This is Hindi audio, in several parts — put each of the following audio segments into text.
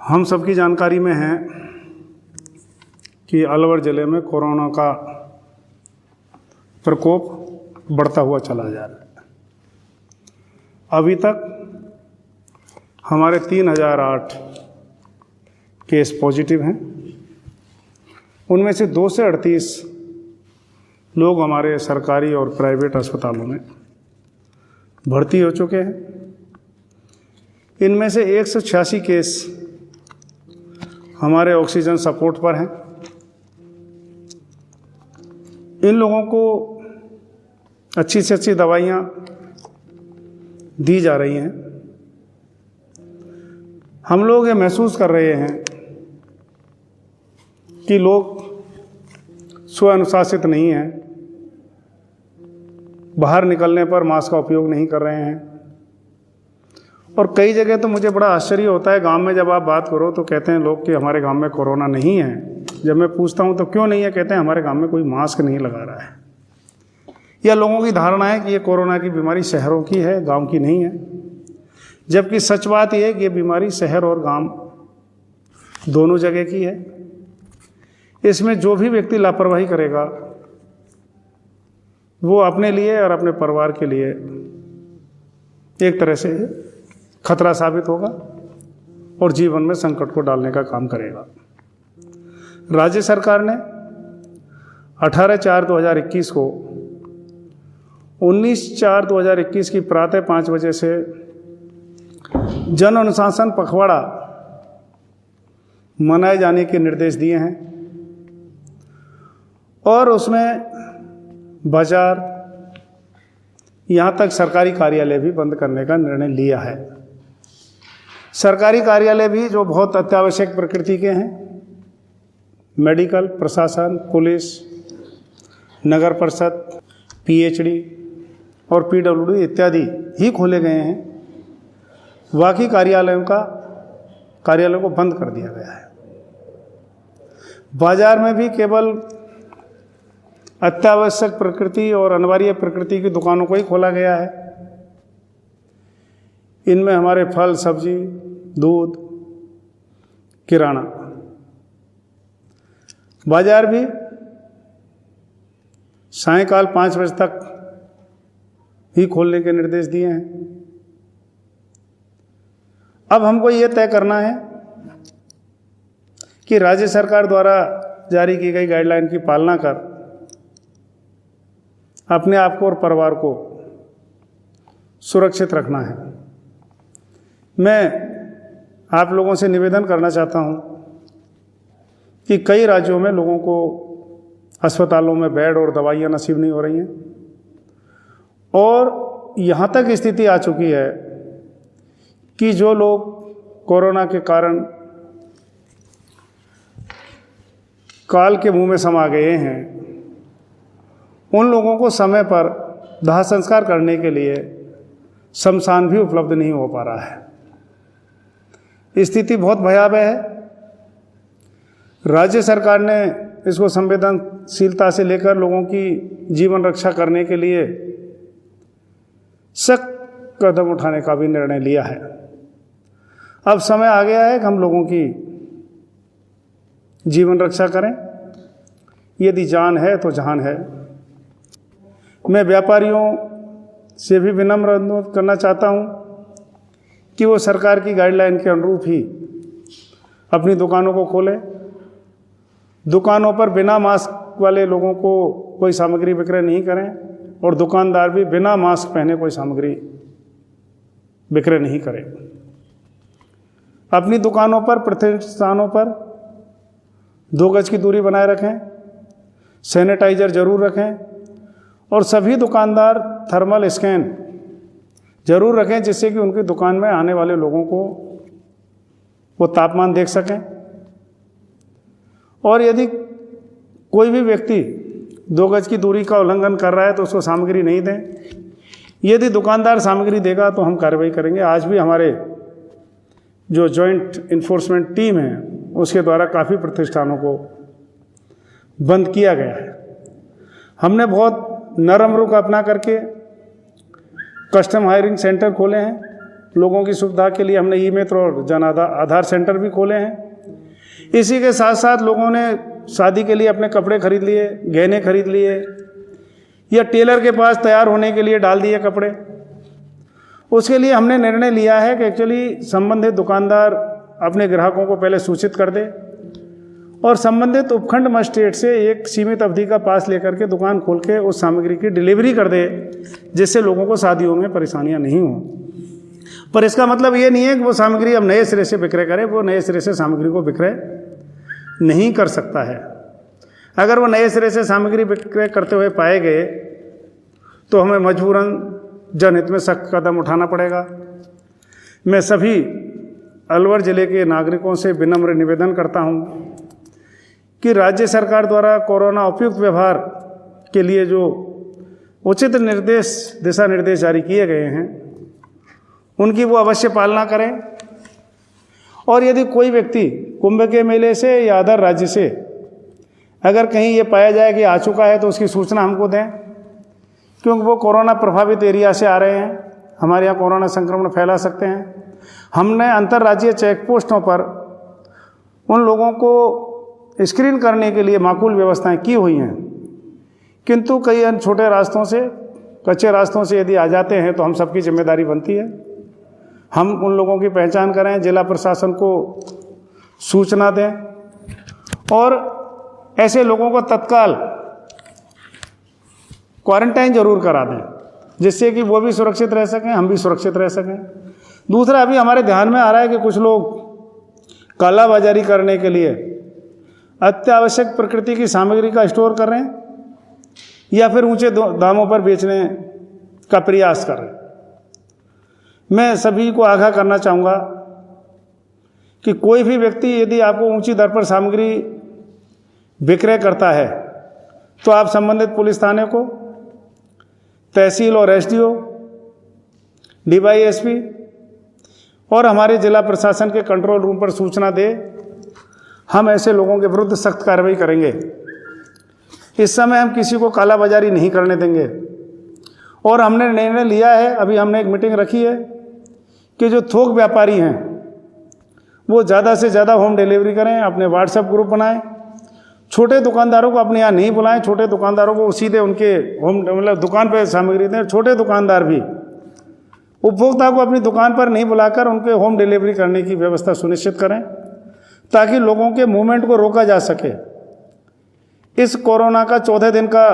हम सबकी जानकारी में है कि अलवर ज़िले में कोरोना का प्रकोप बढ़ता हुआ चला जा रहा है। अभी तक हमारे 3008 केस पॉजिटिव हैं। उनमें से 2 से 38 लोग हमारे सरकारी और प्राइवेट अस्पतालों में भर्ती हो चुके हैं। इनमें से 186 केस हमारे ऑक्सीजन सपोर्ट पर हैं। इन लोगों को अच्छी से अच्छी दवाइयाँ दी जा रही हैं। हम लोग ये महसूस कर रहे हैं कि लोग स्व अनुशासित नहीं हैं, बाहर निकलने पर मास्क का उपयोग नहीं कर रहे हैं। और कई जगह तो मुझे बड़ा आश्चर्य होता है, गांव में जब आप बात करो तो कहते हैं लोग कि हमारे गांव में कोरोना नहीं है। जब मैं पूछता हूं तो क्यों नहीं है, कहते हैं हमारे गांव में कोई मास्क नहीं लगा रहा है। या लोगों की धारणा है कि ये कोरोना की बीमारी शहरों की है, गांव की नहीं है। जबकि सच बात यह है कि ये बीमारी शहर और गांव दोनों जगह की है। इसमें जो भी व्यक्ति लापरवाही करेगा वो अपने लिए और अपने परिवार के लिए एक तरह से खतरा साबित होगा और जीवन में संकट को डालने का काम करेगा। राज्य सरकार ने 18/4/2021 को 19/4/2021 की प्रातः 5 बजे से जन अनुशासन पखवाड़ा मनाए जाने के निर्देश दिए हैं और उसमें बाजार, यहाँ तक सरकारी कार्यालय भी बंद करने का निर्णय लिया है। सरकारी कार्यालय भी जो बहुत अत्यावश्यक प्रकृति के हैं, मेडिकल, प्रशासन, पुलिस, नगर परिषद, पीएचडी और पीडब्ल्यूडी इत्यादि ही खोले गए हैं। बाकी कार्यालयों को बंद कर दिया गया है। बाजार में भी केवल अत्यावश्यक प्रकृति और अनिवार्य प्रकृति की दुकानों को ही खोला गया है। इनमें हमारे फल, सब्जी, दूध, किराना। बाजार भी सायंकाल 5 बजे तक ही खोलने के निर्देश दिए हैं। अब हमको ये तय करना है कि राज्य सरकार द्वारा जारी की गई गाइडलाइन की पालना कर अपने आप को और परिवार को सुरक्षित रखना है। मैं आप लोगों से निवेदन करना चाहता हूं कि कई राज्यों में लोगों को अस्पतालों में बेड और दवाइयां नसीब नहीं हो रही हैं और यहाँ तक स्थिति आ चुकी है कि जो लोग कोरोना के कारण काल के मुंह में समा गए हैं, उन लोगों को समय पर दाह संस्कार करने के लिए शमशान भी उपलब्ध नहीं हो पा रहा है। स्थिति बहुत भयावह है। राज्य सरकार ने इसको संवेदनशीलता से लेकर लोगों की जीवन रक्षा करने के लिए सख्त कदम उठाने का भी निर्णय लिया है। अब समय आ गया है कि हम लोगों की जीवन रक्षा करें। यदि जान है तो जहान है। मैं व्यापारियों से भी विनम्र अनुरोध करना चाहता हूं कि वो सरकार की गाइडलाइन के अनुरूप ही अपनी दुकानों को खोलें। दुकानों पर बिना मास्क वाले लोगों को कोई सामग्री विक्रय नहीं करें और दुकानदार भी बिना मास्क पहने कोई सामग्री विक्रय नहीं करें। अपनी दुकानों पर, प्रतिष्ठानों पर 2 गज की दूरी बनाए रखें, सैनिटाइजर जरूर रखें और सभी दुकानदार थर्मल स्कैन जरूर रखें जिससे कि उनकी दुकान में आने वाले लोगों को वो तापमान देख सकें। और यदि कोई भी व्यक्ति 2 गज की दूरी का उल्लंघन कर रहा है तो उसको सामग्री नहीं दें। यदि दुकानदार सामग्री देगा तो हम कार्रवाई करेंगे। आज भी हमारे जो जॉइंट इन्फोर्समेंट टीम है उसके द्वारा काफ़ी प्रतिष्ठानों को बंद किया गया है। हमने बहुत नरम रुख अपना करके कस्टम हायरिंग सेंटर खोले हैं लोगों की सुविधा के लिए हमने ई-मित्र और जन आधार सेंटर भी खोले हैं। इसी के साथ साथ लोगों ने शादी के लिए अपने कपड़े खरीद लिए, गहने खरीद लिए, या टेलर के पास तैयार होने के लिए डाल दिए कपड़े। उसके लिए हमने निर्णय लिया है कि एक्चुअली संबंधित दुकानदार अपने ग्राहकों को पहले सूचित कर दे और संबंधित उपखंड मजिस्ट्रेट से एक सीमित अवधि का पास लेकर के दुकान खोल के उस सामग्री की डिलीवरी कर दे, जिससे लोगों को शादियों में परेशानियां नहीं हों। पर इसका मतलब ये नहीं है कि वो सामग्री अब नए सिरे से विक्रय करे। वो नए सिरे से सामग्री को विक्रय नहीं कर सकता है। अगर वो नए सिरे से सामग्री विक्रय करते हुए पाए गए तो हमें मजबूरन जनहित में सख्त कदम उठाना पड़ेगा। मैं सभी अलवर जिले के नागरिकों से विनम्र निवेदन करता हूं कि राज्य सरकार द्वारा कोरोना उपयुक्त व्यवहार के लिए जो उचित दिशा निर्देश जारी किए गए हैं, उनकी वो अवश्य पालना करें। और यदि कोई व्यक्ति कुंभ के मेले से या अदर राज्य से अगर कहीं ये पाया जाए कि आ चुका है तो उसकी सूचना हमको दें, क्योंकि वो कोरोना प्रभावित एरिया से आ रहे हैं, हमारे यहाँ कोरोना संक्रमण फैला सकते हैं। हमने अंतर्राज्यीय चेक पोस्टों पर उन लोगों को स्क्रीन करने के लिए माकूल व्यवस्थाएं की हुई हैं, किंतु कई अन्य छोटे रास्तों से, कच्चे रास्तों से यदि आ जाते हैं तो हम सबकी जिम्मेदारी बनती है। हम उन लोगों की पहचान करें, जिला प्रशासन को सूचना दें और ऐसे लोगों को तत्काल क्वारंटाइन जरूर करा दें, जिससे कि वो भी सुरक्षित रह सकें, हम भी सुरक्षित रह सकें। दूसरा, अभी हमारे ध्यान में आ रहा है कि कुछ लोग कालाबाजारी करने के लिए अत्यावश्यक प्रकृति की सामग्री का स्टोर कर रहे हैं या फिर ऊंचे दामों पर बेचने का प्रयास कर रहे हैं। मैं सभी को आगाह करना चाहूँगा कि कोई भी व्यक्ति यदि आपको ऊंची दर पर सामग्री विक्रय करता है तो आप संबंधित पुलिस थाने को, तहसील और एसडीओ, डीवाईएसपी और हमारे जिला प्रशासन के कंट्रोल रूम पर सूचना दे। हम ऐसे लोगों के विरुद्ध सख्त कार्रवाई करेंगे। इस समय हम किसी को कालाबाजारी नहीं करने देंगे और हमने निर्णय लिया है, अभी हमने एक मीटिंग रखी है कि जो थोक व्यापारी हैं वो ज़्यादा से ज़्यादा होम डिलीवरी करें, अपने व्हाट्सएप ग्रुप बनाएं। छोटे दुकानदारों को अपने यहाँ नहीं बुलाएं, छोटे दुकानदारों को सीधे उनके होम मतलब दुकान पर सामग्री दें। छोटे दुकानदार भी उपभोक्ता को अपनी दुकान पर नहीं बुलाकर उनके होम डिलीवरी करने की व्यवस्था सुनिश्चित करें, ताकि लोगों के मूवमेंट को रोका जा सके। इस कोरोना का 14 दिन का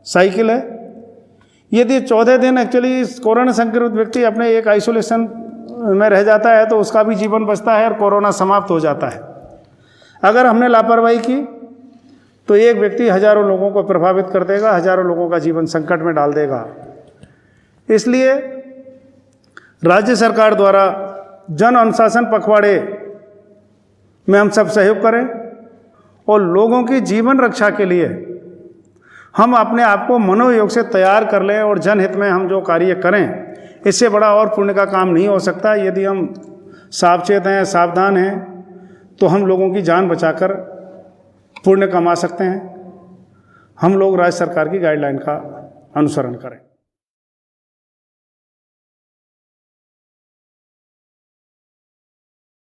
साइकिल है। यदि 14 दिन एक्चुअली कोरोना संक्रमित व्यक्ति अपने एक आइसोलेशन में रह जाता है तो उसका भी जीवन बचता है और कोरोना समाप्त हो जाता है। अगर हमने लापरवाही की तो एक व्यक्ति हजारों लोगों को प्रभावित कर देगा, हजारों लोगों का जीवन संकट में डाल देगा। इसलिए राज्य सरकार द्वारा जन अनुशासन पखवाड़े में हम सब सहयोग करें और लोगों की जीवन रक्षा के लिए हम अपने आप को मनोयोग से तैयार कर लें और जनहित में हम जो कार्य करें, इससे बड़ा और पुण्य का काम नहीं हो सकता। यदि हम सावचेत हैं, सावधान हैं, तो हम लोगों की जान बचाकर पुण्य कमा सकते हैं। हम लोग राज्य सरकार की गाइडलाइन का अनुसरण करें।